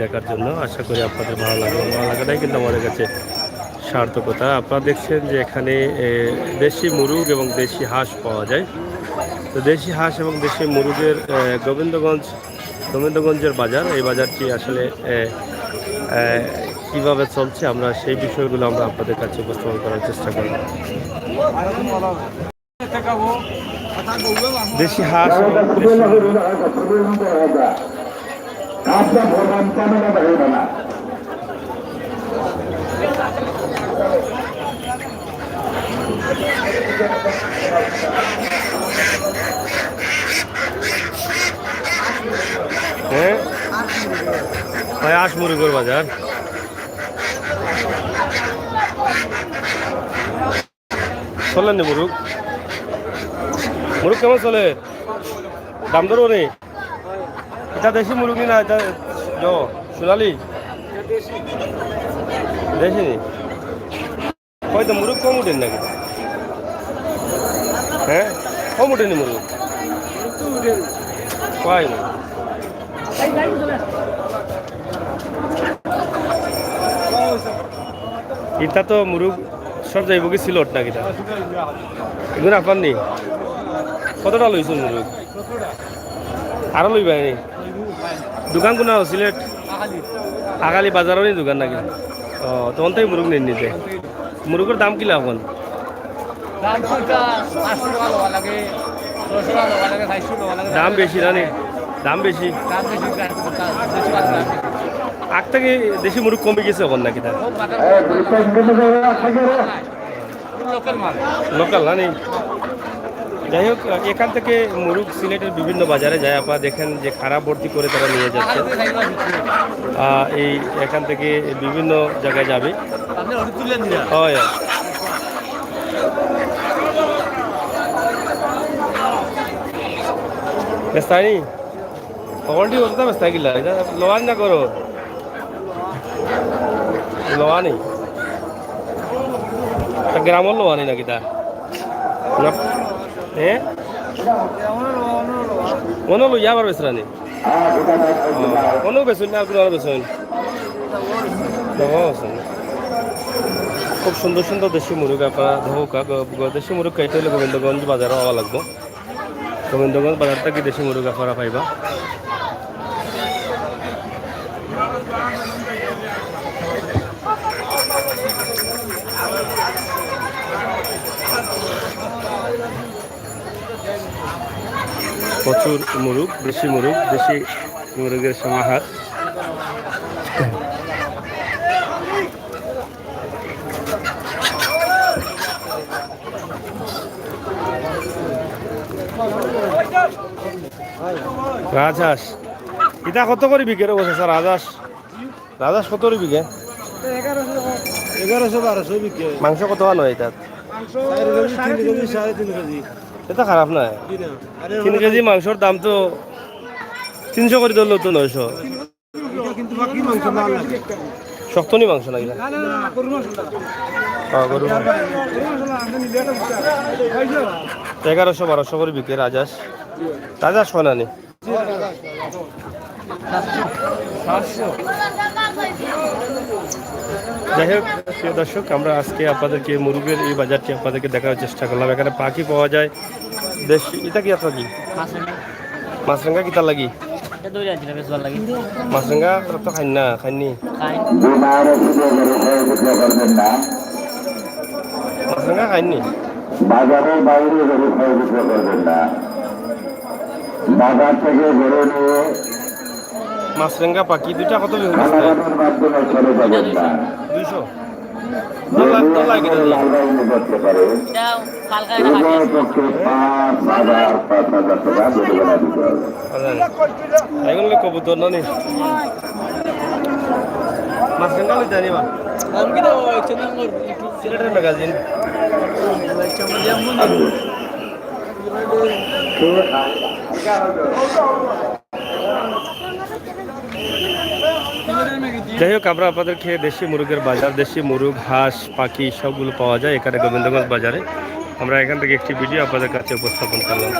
দেখার জন্য। আশা করি আপনাদের ভালো লাগবে। ভালো লাগাটাই কিন্তু আমাদের কাছে সার্থকতা। আপনারা দেখছেন যে এখানে দেশি মুরগ এবং দেশি হাঁস পাওয়া যায়। তো দেশি হাঁস এবং দেশি মুরগের গোবিন্দগঞ্জের বাজার, এই বাজারটি আসলে কিভাবে চলছে আমরা সেই বিষয়গুলো আমরা আপনাদের কাছে উপস্থাপন করার চেষ্টা করব। দেশি হাঁস এবং দেশি মুরগ হ্যাঁ ভাই, হাঁস মুরগের বাজার। চলেন নি মুরগ কেমন চলে? দাম ধরো নেই? এটা দেশি মুরগি না, এটা সোনালি দেশি নি? হয়তো মুরগ কম উঠেন নাকি? হ্যাঁ, কম উঠেনি মুরগ? কয় না ইটা তো মুরগ সব যাইব কি ছিল না কিটা এগুলো আপনার নেই? কতটা লইছ মুরগ? আরো লইবা নি? দোকান কোনা সিলেট আগালি বাজারও নি দোকান নাকি? ও তখন তাই মুরগ নেই নিতে। মুরগের দাম কিলা এখন? দাম বেশি না নি? দাম বেশি আগ থেকে দেশি মুরগ কমে গেছে এখন নাকি? তার লোকাল না নেই? যাই হোক, এখান থেকে মুরগ সিলেটের বিভিন্ন বাজারে যায়। আপনারা দেখেন যে খারাপ ভর্তি করে তারা নিয়ে যাচ্ছে। এই এখান থেকে বিভিন্ন জায়গায় যাবে। হয় বেস্তানি কখনটি হতো বেস্তা গিলা এটা লোয়ান না করো লোয়া নেই গ্রামের লোয়া নেই নাকি? তা হ্যাঁ কোনো লইয়া আবার বেসরা নেই? কোনো বেসুন না আর কোনো বেসুন? খুব সুন্দর সুন্দর দেশি মুরগ আপনারা ধোকা দেশি মুরগ খাইতে হলে গোবিন্দগঞ্জ বাজারে হওয়া লাগবো। গোবিন্দগঞ্জ বাজার থেকে দেশি মুরগ আপনারা পাইবা। প্রচুর মুরগ, দেশি মুরগের সমাহার। রাজহাঁস এটা কত করে বিকে রে বসে? স্যার রাজহাঁস কত করে বিকে? 1100-1200 বিকে। মাংস কত হয় এটা? 3 কেজি 3.5 কেজি। এটা খারাপ না। 3 কেজি মাংসর দাম তো 300 করে ধরলো তো 900। শক্তনি মাংস নাকি? 1100-1200 করে বিকে রাজহাঁস হয় না নি? যাই হোক প্রিয় দর্শক, আমরা আজকে আপনাদেরকে মুরগের এই বাজারটি আপনাদেরকে দেখার চেষ্টা করলাম। এখানে পাখি পাওয়া যায় দেশি। এটা কি আপনার কি মাছরাঙ্গা কিতা লাগি? মাছরাঙ্গা তো খাইনি মাছরাঙ্গা খাইনি। বাজারের বাইরে গরু খাওয়া বিক্রি করবেন না, বাজার থেকে গরু নিয়ে মাছরাঙ্গা পাখি দুইটা কত? মাধ্যমে চলে যাবেন না। 200 করতে পারে পক্ষে 5,000 টাকা জরিমানা দিতে হবে। এগুলো কবুতর ননি মাছরাঙ্গা লই জানিবা সিলেটের ম্যাগাজিন। যাই হোক, আমরা আপনাদেরকে দেশি মুরগের বাজার, দেশি মুরগ, হাঁস, পাখি সবগুলো পাওয়া যায় এখানে গোবিন্দগঞ্জ বাজারে। আমরা এখান থেকে একটি ভিডিও আপনাদের কাছে উপস্থাপন করলাম।